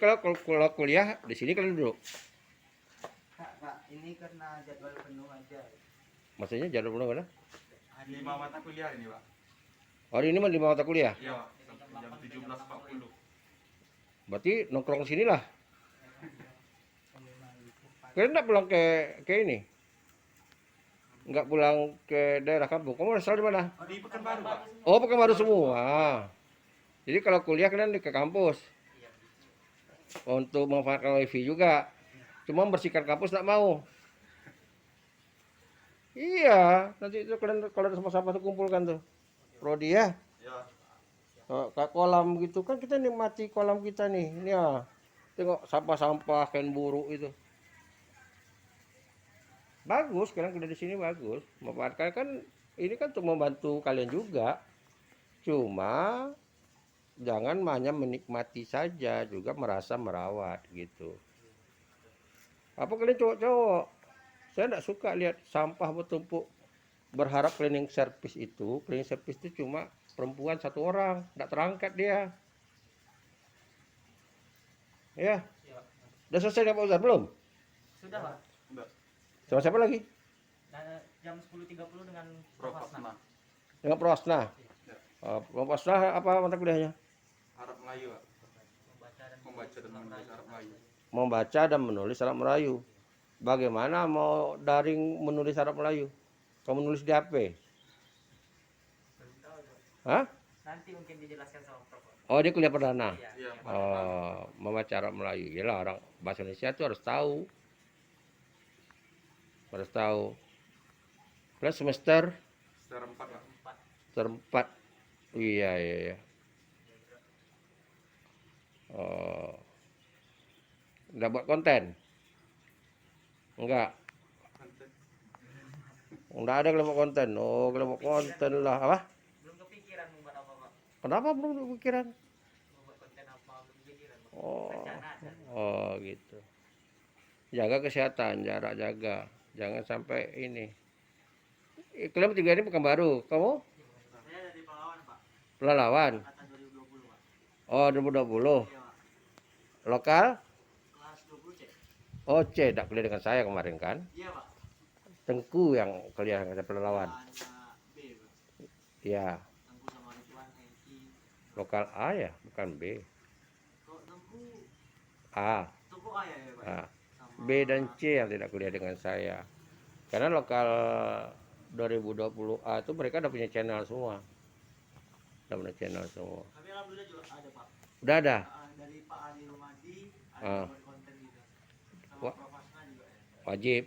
kalau kuliah di sini kalian duduk. Kak, ini karena jadwal penuh aja. Maksudnya jadwal bulan mana? Hari 5 mata kuliah ini, Pak. Hari ini mah 5 mata kuliah. Iya, sampai jam 17.40. Berarti nongkrong sini lah. Kalian enggak pulang ke ini? Enggak pulang ke daerah kampung. Kamu asal di mana? Di Pekanbaru, Pak. Oh, Pekanbaru semua. Jadi kalau kuliah kalian ke kampus. Untuk memanfaatkan wifi juga. Cuma membersihkan kampus enggak mau. Iya, nanti itu kalian kalau ada sampah-sampah tuh kumpulkan tuh. Prodi ya. Ya. Ke kolam gitu kan kita nikmati kolam kita nih. Ini ya. Tengok sampah-sampah kain buruk itu. Bagus, kalian kerja di sini bagus. Memanfaatkan kan ini kan untuk membantu kalian juga. Cuma jangan hanya menikmati saja, juga merasa merawat gitu. Apa kalian cowok-cowok? Saya tidak suka lihat sampah bertumpuk. Berharap cleaning service itu cuma perempuan satu orang, tidak terangkat dia. Ya, udah selesai Pak Uzar belum? Sudah, Pak. Enggak. Sama siapa lagi? Jam 10.30 dengan Profasna. Dengan Prasna. Ya. Prasna apa mata kuliahnya? Arab Melayu, Pak. Membaca dan menulis Arab Melayu. Membaca dan menulis Arab Melayu. Bagaimana mau daring menulis Arab Melayu? Kamu menulis di HP? Hah? Nanti mungkin dijelaskan sama Prof. Oh, dia kuliah perdana. Iya, Pak. Oh, membaca Arab Melayu. Yalah, orang bahasa Indonesia itu harus tahu. Harus tahu. Kelas semester Secara 4, Pak. terempat. Iya, iya, iya. Oh. Udah buat konten? Enggak. Enggak ada kelompok konten. Oh, kelompok konten lah. Apa? Belum kepikiran membuat apa, Pak? Kenapa belum kepikiran? Membuat konten apa belum kepikiran, Pak. Oh. Rencana aja. Oh, gitu. Jaga kesehatan, jarak jaga. Jangan sampai ini. Kalian bertiga ini Pekanbaru. Kamu? Saya dari Pahlawan, Pak. Pelalawan. Angkatan 2020, Pak. Oh, 2020. Iya, Pak. Lokal? Kelas 20 C. Oh, C. Tak kuliah dengan saya kemarin kan? Iya, Pak. Tengku yang kuliah dengan Pelalawan. Anak B, Pak. Iya. Tengku sama Ridwan, Hengki. Lokal A ya, bukan B. Kok Tengku? A. Tengku A ya, Pak. A. Sama B dan C yang tidak kuliah dengan saya. Karena lokal 2020A itu mereka udah punya channel semua. Udah punya channel semua. Tapi alhamdulillah juga ada, Pak. Udah ada. Dari Pak Ali Rumadi ada Ah. buat konten gitu. Sama Wah. Prof. Asna juga ya. Wajib.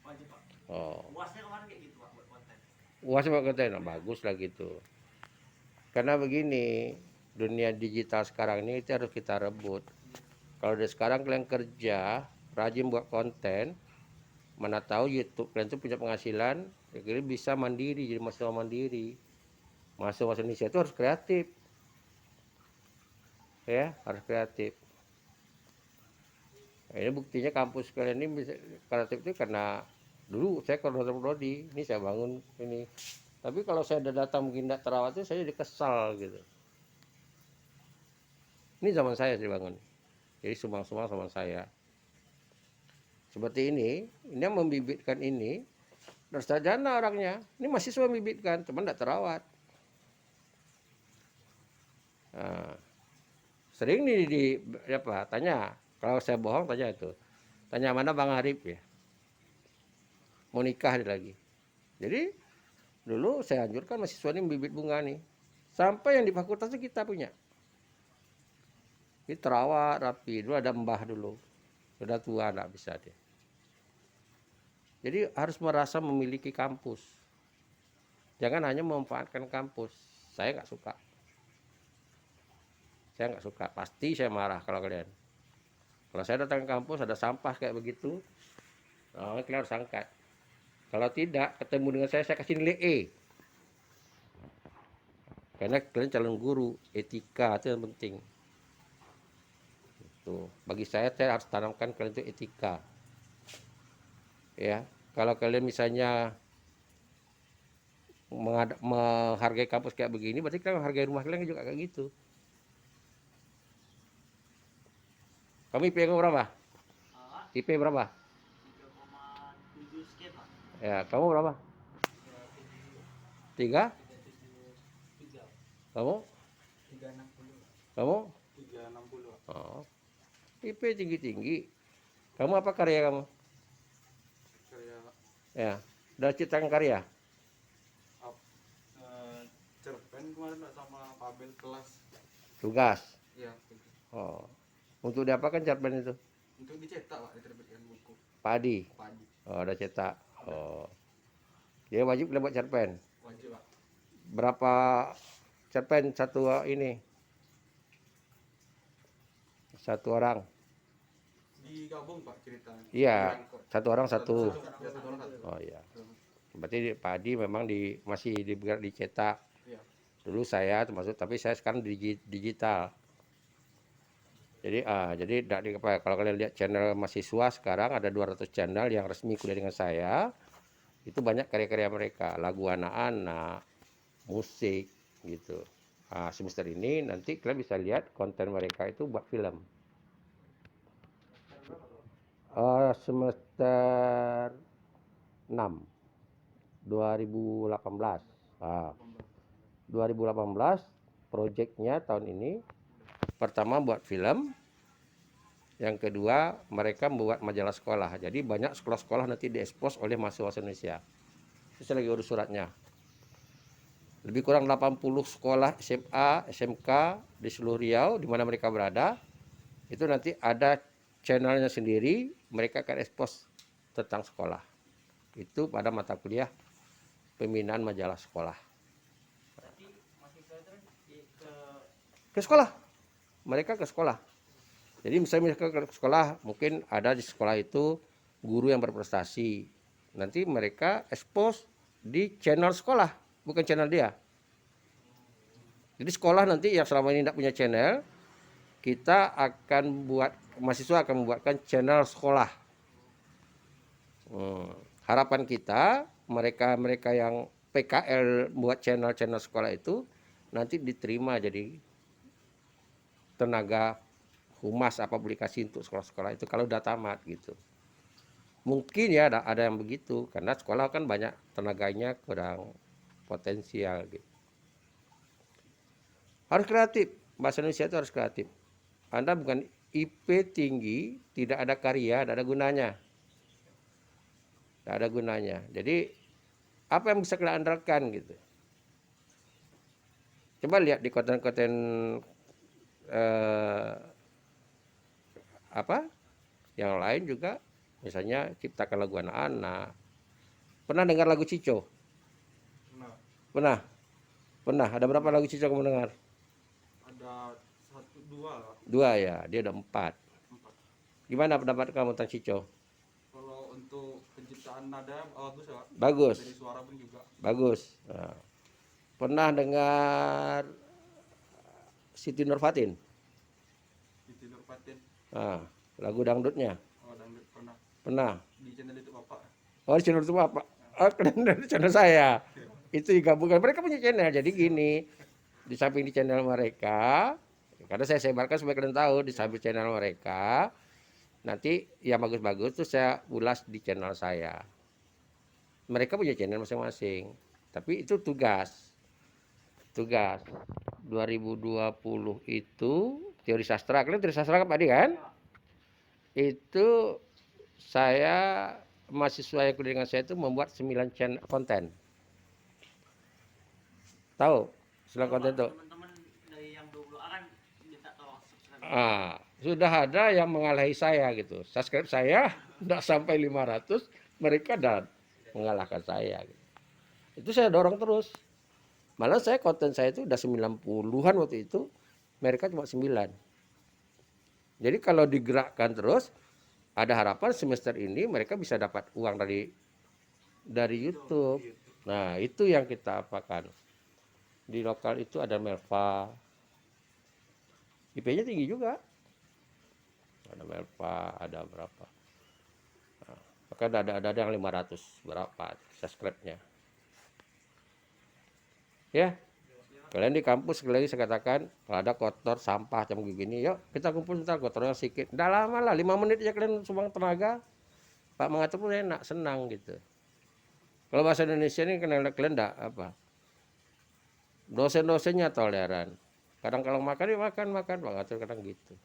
Wajib, Pak. Oh. UASnya kemarin kayak gitu, Pak, buat konten. Wah, sebab konten bagus lah gitu. Karena begini, dunia digital sekarang ini itu harus kita rebut. Kalau dari sekarang kalian kerja, rajin buat konten, mana tahu YouTube kalian tuh punya penghasilan, ya kalian bisa mandiri, jadi mahasiswa mandiri. Mahasiswa Indonesia itu harus kreatif. Ya, harus kreatif. Nah, ini buktinya kampus kalian ini bisa kreatif itu karena dulu saya koordinator prodi, ini saya bangun ini. Tapi kalau saya udah datang mungkin tidak terawat itu saya jadi kesal gitu. Ini zaman saya dibangun. Jadi sumbang-sumbang sama saya. Seperti ini yang membibitkan ini dari sarjana orangnya. Ini mahasiswa membibitkan, teman tidak terawat. Nah, sering apa, tanya, kalau saya bohong tanya itu. Tanya mana Bang Arif ya. Mau nikah dia lagi. Jadi dulu saya anjurkan mahasiswa ini membibit bunga nih. Sampai yang di fakultas itu kita punya. Ini terawat rapi. Dulu ada mbah dulu. Sudah tua enggak bisa dia. Jadi harus merasa memiliki kampus. Jangan hanya memanfaatkan kampus. Saya nggak suka. Saya nggak suka. Pasti saya marah kalau kalian. Kalau saya datang ke kampus ada sampah kayak begitu, oh, kalian harus angkat. Kalau tidak, ketemu dengan saya kasih nilai E. Karena kalian calon guru, etika itu yang penting. Tuh, bagi saya harus tanamkan kalian itu etika. Ya, kalau kalian misalnya menghargai kampus kayak begini, berarti kalian menghargai rumah kalian juga kayak gitu. Kamu IP kamu berapa? Pak, IP berapa? 3,7 sekian Pak. Ya, kamu berapa? 3? 373. Kamu? 360. Kamu? 360 Pak. Oh. IP tinggi-tinggi. Kamu apa karya kamu? Karya Ya, udah ciptakan karya. cerpen kemarin Pak, sama tabel kelas. Tugas. Iya, gitu. Oh. Untuk diapakan cerpen itu? Untuk dicetak Pak, diterbitkan buku Padi. padi. Oh, udah cetak. Oh. Dia wajib buat cerpen. Wajib Pak. Berapa cerpen satu ini? Satu orang. Digabung Pak ceritanya. Iya, Dirangkul. satu orang satu. Ya, satu orang satu. Oh iya. Berarti padi memang masih dicetak. Iya. Dulu saya termasuk, tapi saya sekarang digital. Jadi kalau kalian lihat channel mahasiswa sekarang ada 200 channel yang resmi kuliah dengan saya. Itu banyak karya-karya mereka, lagu anak-anak, musik gitu. Semester ini nanti kalian bisa lihat konten mereka itu buat film. Semester 6 2018. 2018 proyeknya tahun ini pertama buat film, yang kedua mereka membuat majalah sekolah. Jadi banyak sekolah-sekolah nanti diekspos oleh mahasiswa Indonesia. Itu saya lagi urus suratnya. Lebih kurang 80 sekolah SMA, SMK di seluruh Riau di mana mereka berada. Itu nanti ada channelnya sendiri, mereka akan ekspos tentang sekolah. Itu pada mata kuliah pembinaan majalah sekolah. Berarti mahasiswa itu Ke sekolah. Mereka ke sekolah. Jadi misalnya mereka ke sekolah, mungkin ada di sekolah itu guru yang berprestasi. Nanti mereka expose di channel sekolah, bukan channel dia. Jadi sekolah nanti yang selama ini tidak punya channel, kita akan mahasiswa akan membuatkan channel sekolah. Harapan kita, mereka yang PKL buat channel-channel sekolah itu nanti diterima jadi tenaga humas apa publikasi untuk sekolah-sekolah itu kalau udah tamat gitu. Mungkin ya ada yang begitu karena sekolah kan banyak tenaganya kurang potensial gitu. Harus kreatif, bahasa Indonesia itu harus kreatif. Anda bukan IP tinggi, tidak ada karya, tidak ada gunanya. Tidak ada gunanya. Jadi apa yang bisa kita andalkan gitu. Coba lihat di konten-konten yang lain juga, misalnya ciptakan lagu anak-anak. Pernah dengar lagu Cico? Nah, Pernah? Pernah. Ada berapa lagu Cico kamu dengar? ada 1, 2 Pak. 2 ya, dia ada 4. 4. Gimana pendapat kamu tentang Cico? Kalau untuk penciptaan nada bagus ya Pak. Bagus. Dari suara pun juga. Bagus. Nah. Pernah dengar Siti Nurfatin? Siti Nurfatin. Nah, lagu dangdutnya? Oh, dangdut pernah. Pernah. Di channel itu Bapak. Oh, di channel itu apa? Oh, kalian dari channel saya. Itu digabungkan. Mereka punya channel. Jadi gini, di samping di channel mereka, karena saya sebarkan supaya kalian tahu, di samping channel mereka, nanti yang bagus-bagus tuh saya ulas di channel saya. Mereka punya channel masing-masing. Tapi itu tugas. 2020 itu teori sastra. Kalian teori sastra kan tadi kan? Itu saya mahasiswa yang kuliah dengan saya itu membuat 9 channel konten. Tahu? 9 konten itu. teman-teman dari yang 20 kan minta tolong subscribe. Sudah ada yang mengalahi saya gitu. Subscribe saya tidak sampai 500, mereka dan mengalahkan saya. Gitu. Itu saya dorong terus. Malah saya konten saya itu udah 90-an waktu itu, mereka cuma 9. Jadi kalau digerakkan terus, ada harapan semester ini mereka bisa dapat uang dari YouTube. Nah, itu yang kita apakan. Di lokal itu ada Melva. IP-nya tinggi juga. Ada Melva, ada berapa. Nah, bahkan ada yang 500 berapa subscribe-nya. Ya. Kalian di kampus sekali lagi saya katakan kalau ada kotor sampah jam begini, yuk kita kumpul sebentar kotornya sedikit. Udah lama lah 5 menit aja kalian sumbang tenaga. Pak mengatur pun enak, senang gitu. Kalau bahasa Indonesia ini kalian enggak apa? Dosen-dosennya toleran. Kadang kalau makan ya makan Pak ngatur kadang gitu.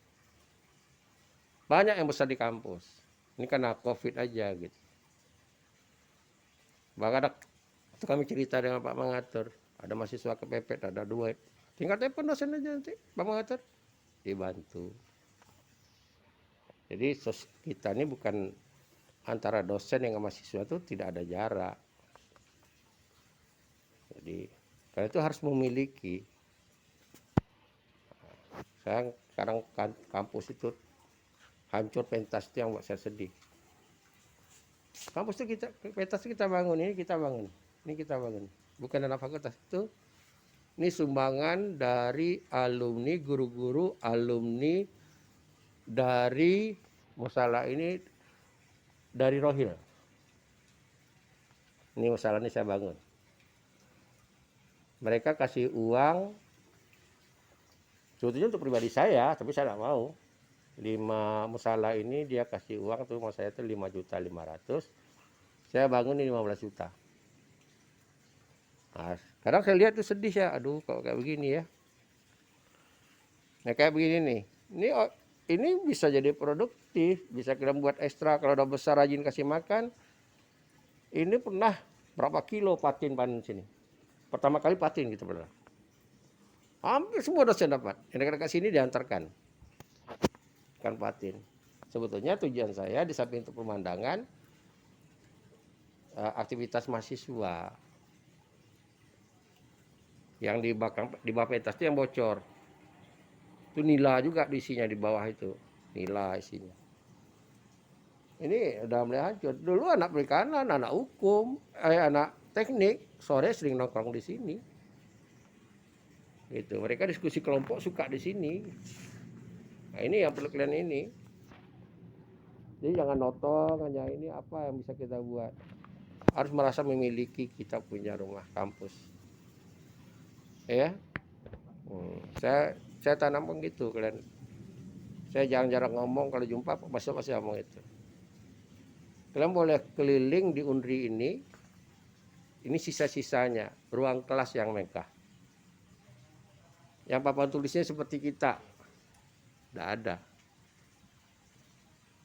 Banyak yang besar di kampus. Ini karena Covid aja gitu. Bahkan ada waktu kami cerita dengan Pak Mengatur, ada mahasiswa kepepet, ada 2. Tinggal telepon dosen aja nanti, Pak Mengatur dibantu. Jadi kita ini bukan antara dosen dengan mahasiswa itu tidak ada jarak. Jadi kalian itu harus memiliki. Saya sekarang kampus itu hancur pentas itu yang buat saya sedih. Kampus itu pentas itu kita bangun, ini kita bangun. Ini kita bangun. Bukan dana fakultas itu. Ini sumbangan dari alumni, guru-guru, alumni dari musala ini dari Rohil. Ini musala ini saya bangun. Mereka kasih uang sebetulnya untuk pribadi saya, tapi saya tidak mau. 5 musala ini dia kasih uang tuh mas saya itu 5.500.000. Saya bangun ini 15 juta. Nah, kadang saya lihat tuh sedih ya, aduh kok kayak begini ya. Nah kayak begini nih, ini bisa jadi produktif, bisa kita buat ekstra kalau udah besar rajin kasih makan. Ini pernah berapa kilo patin sini. Pertama kali patin gitu pernah. Hampir semua dosen dapat. Yang dekat-dekat sini diantarkan. Kan patin. Sebetulnya tujuan saya di samping untuk pemandangan aktivitas mahasiswa yang di bawah pentas itu yang bocor itu nila juga isinya di bawah itu nila isinya. Ini udah mulai hancur. Dulu anak perikanan, anak hukum, anak teknik sore sering nongkrong di sini. Gitu. Mereka diskusi kelompok suka di sini. Nah ini yang perlu kalian ini. Jadi jangan notong hanya ini apa yang bisa kita buat. Harus merasa memiliki kita punya rumah kampus. Ya. Saya tanam begitu kalian. Saya jarang-jarang ngomong kalau jumpa pasti ngomong itu. Kalian boleh keliling di Unri ini. Ini sisa-sisanya ruang kelas yang megah. Yang papan tulisnya seperti kita. Tidak ada.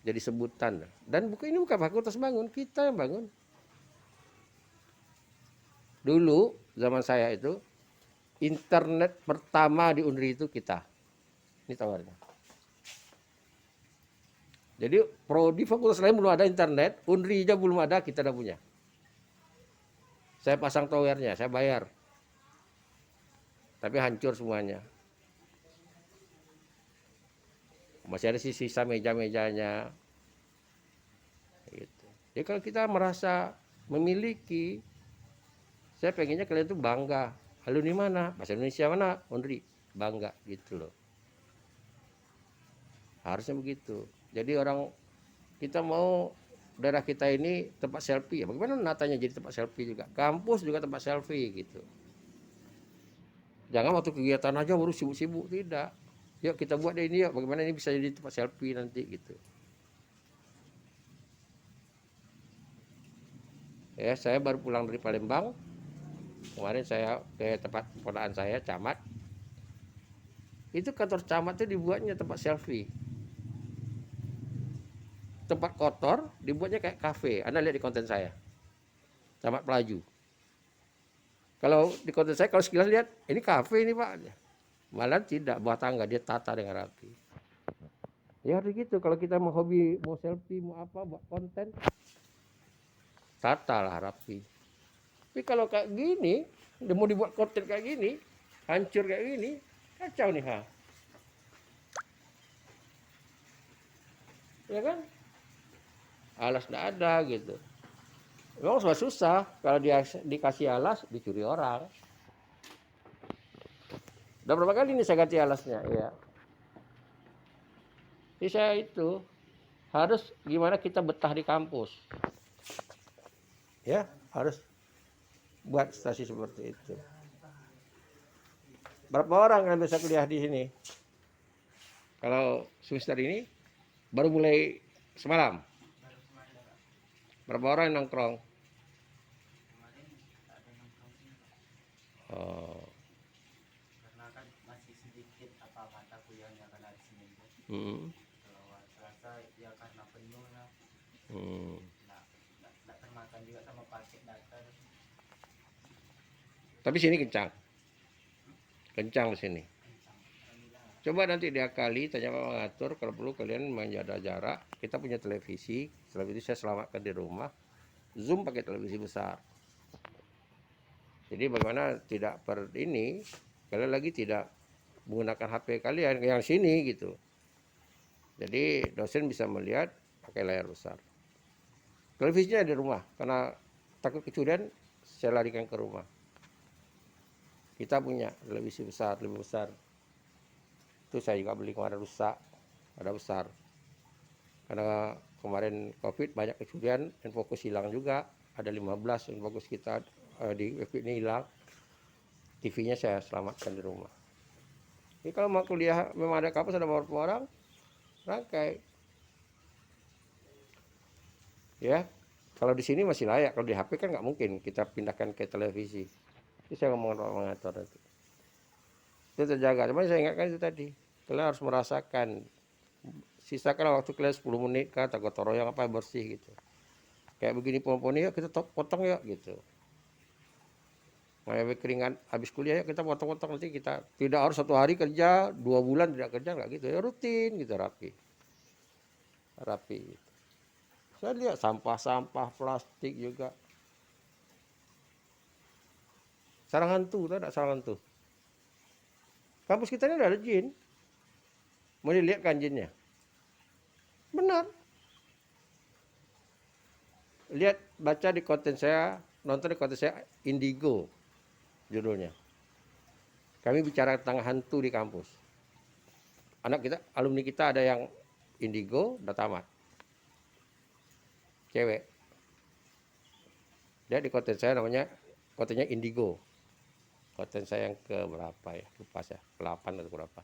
Jadi sebutan. Dan ini bukan fakultas bangun, kita yang bangun. Dulu zaman saya itu internet pertama di Unri itu kita. Ini tawarnya. Jadi prodi fakultas lain belum ada internet, Unri aja belum ada, kita udah punya. Saya pasang towernya, saya bayar. Tapi hancur semuanya. Masih ada sisa meja-mejanya. Gitu. Jadi kalau kita merasa memiliki, saya pengennya kalian itu bangga. Alumni mana? Bahasa Indonesia mana? Unri. Bangga gitu loh. Harusnya begitu. Jadi kita mau daerah kita ini tempat selfie. Ya, bagaimana natanya jadi tempat selfie juga? Kampus juga tempat selfie gitu. Jangan waktu kegiatan aja baru sibuk-sibuk, tidak. Yuk kita buat deh ini yuk, bagaimana ini bisa jadi tempat selfie nanti gitu. Ya, saya baru pulang dari Palembang. Kemarin saya ke tempat ponakan saya, camat. Itu kantor camat itu dibuatnya tempat selfie. Tempat kotor dibuatnya kayak kafe. Anda lihat di konten saya. Camat Pelaju. Kalau di konten saya kalau sekilas lihat, ini kafe ini Pak. Malah tidak, buat tangga dia tata dengan rapi. Ya harus gitu. Kalau kita mau hobi, mau selfie, mau apa, buat konten, tata lah rapi. Tapi kalau kayak gini, udah mau dibuat konten kayak gini, hancur kayak gini, kacau nih ha. Ya kan? Alas nggak ada gitu. Memang susah kalau dia dikasih alas dicuri orang. Udah berapa kali ini saya ganti alasnya, ya. Jadi saya itu harus gimana kita betah di kampus. Ya, harus buat stasi seperti itu. Berapa orang yang bisa kuliah di sini? Kalau semester ini baru mulai semalam. Baru kemarin Pak. Berapa orang yang nongkrong? Kemarin ada nongkrong sini Pak. Oh, Karena kan masih sedikit apa mata kuliahnya kan hari Senin tuh. hmm, Kalau Selasa ya karena penuh lah. hmm. Nggak termakan juga sama paket data. Tapi sini kencang. Kencang di sini. Kencang. Alhamdulillah. Coba nanti diakali, tanya Pak Mengatur, kalau perlu kalian menjaga jarak. Kita punya televisi saya selamatkan di rumah. Zoom pakai televisi besar. Jadi bagaimana tidak kalian lagi tidak menggunakan HP kalian yang sini gitu. Jadi dosen bisa melihat pakai layar besar. Televisinya di rumah, karena takut kecurian, saya larikan ke rumah. Kita punya televisi besar, lebih besar. Itu saya juga beli kemarin rusak, ada besar. Karena kemarin COVID banyak kecurian, infokus hilang juga. Ada 15 infokus kita di COVID ini hilang. TV-nya saya selamatkan di rumah. Jadi kalau mau kuliah, memang ada kampus, ada beberapa orang, rangkai. Ya, kalau di sini masih layak, kalau di HP kan nggak mungkin kita pindahkan ke televisi. Itu saya ngomong sama Pak Mengatur nanti. Itu terjaga. Cuma saya ingatkan itu tadi, kalian harus merasakan. Sisakan waktu kalian 10 menit kan, takut toroyang apa bersih gitu. Kayak begini pohon-pohon ya kita potong ya gitu. Mau keringan habis kuliah ya kita potong-potong, nanti kita tidak harus 1 hari kerja, 2 bulan tidak kerja, nggak gitu ya, rutin gitu, rapi gitu. Saya lihat sampah-sampah plastik juga. Sarang hantu, tahu tak sarang hantu? Kampus kita ini ada jin. Mau dilihat kan jinnya? Benar. Lihat, baca di konten saya, nonton di konten saya, Indigo judulnya. Kami bicara tentang hantu di kampus. Alumni kita ada yang Indigo, udah tamat. Cewek. Dia di konten saya kontennya Indigo. Konten saya yang ke berapa ya? Lupa saya, ke-8 atau berapa.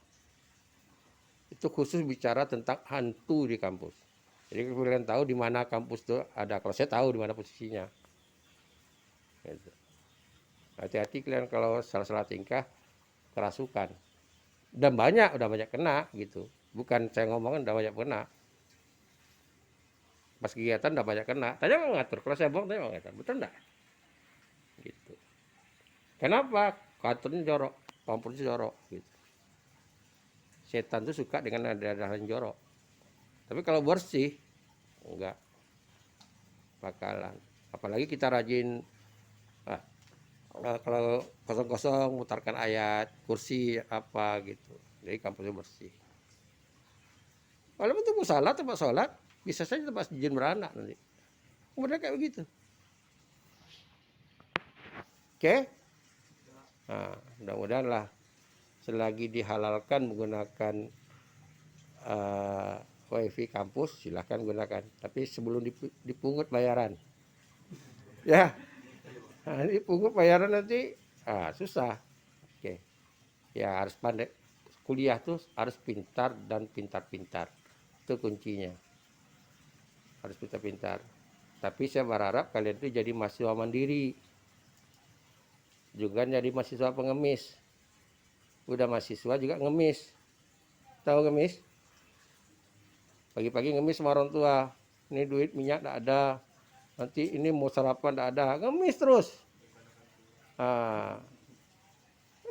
Itu khusus bicara tentang hantu di kampus. Jadi kalian tahu di mana kampus itu ada. Kalau saya tahu di mana posisinya. Gitu. Hati-hati kalian kalau salah-salah tingkah, kerasukan. Dan udah banyak kena gitu. Bukan saya ngomongin udah banyak kena. Pas kegiatan udah banyak kena. Tanya Pak Mengatur, kalau saya bohong tanya Pak Mengatur, betul enggak? Gitu. Kenapa? Kantornya jorok, kompornya jorok gitu. Setan tuh suka dengan ada yang jorok. Tapi kalau bersih, enggak bakalan. Apalagi kita rajin, kalau kosong-kosong mutarkan ayat, kursi apa gitu. Jadi kampusnya bersih. Walaupun itu mau salat, tempat sholat, bisa saja tempat jin beranak nanti. Kemudian kayak begitu. Oke? Nah, mudah-mudahan lah selagi dihalalkan menggunakan wifi kampus, silahkan gunakan. Tapi sebelum dipungut bayaran. Ya, nah, ini pungut bayaran nanti susah. Oke. Ya harus pandai. Kuliah tuh harus pintar dan pintar-pintar. Itu kuncinya. Harus pintar-pintar. Tapi saya berharap kalian itu jadi mahasiswa mandiri. Juga jadi mahasiswa pengemis. Udah mahasiswa juga ngemis. Tahu ngemis? Pagi-pagi ngemis sama orang tua. Ini duit minyak tidak ada. Nanti ini mau sarapan tidak ada. Ngemis terus.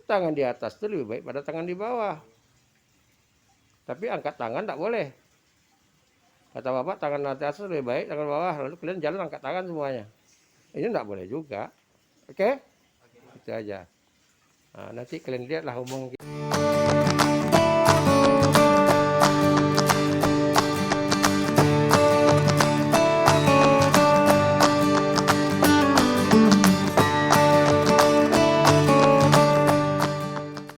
Tangan di atas itu lebih baik pada tangan di bawah. Tapi angkat tangan tidak boleh. Kata bapak, tangan atas lebih baik, tangan bawah. Lalu kalian jalan angkat tangan semuanya. Ini tidak boleh juga. Oke? Itu aja. Nanti kalian lihatlah omong.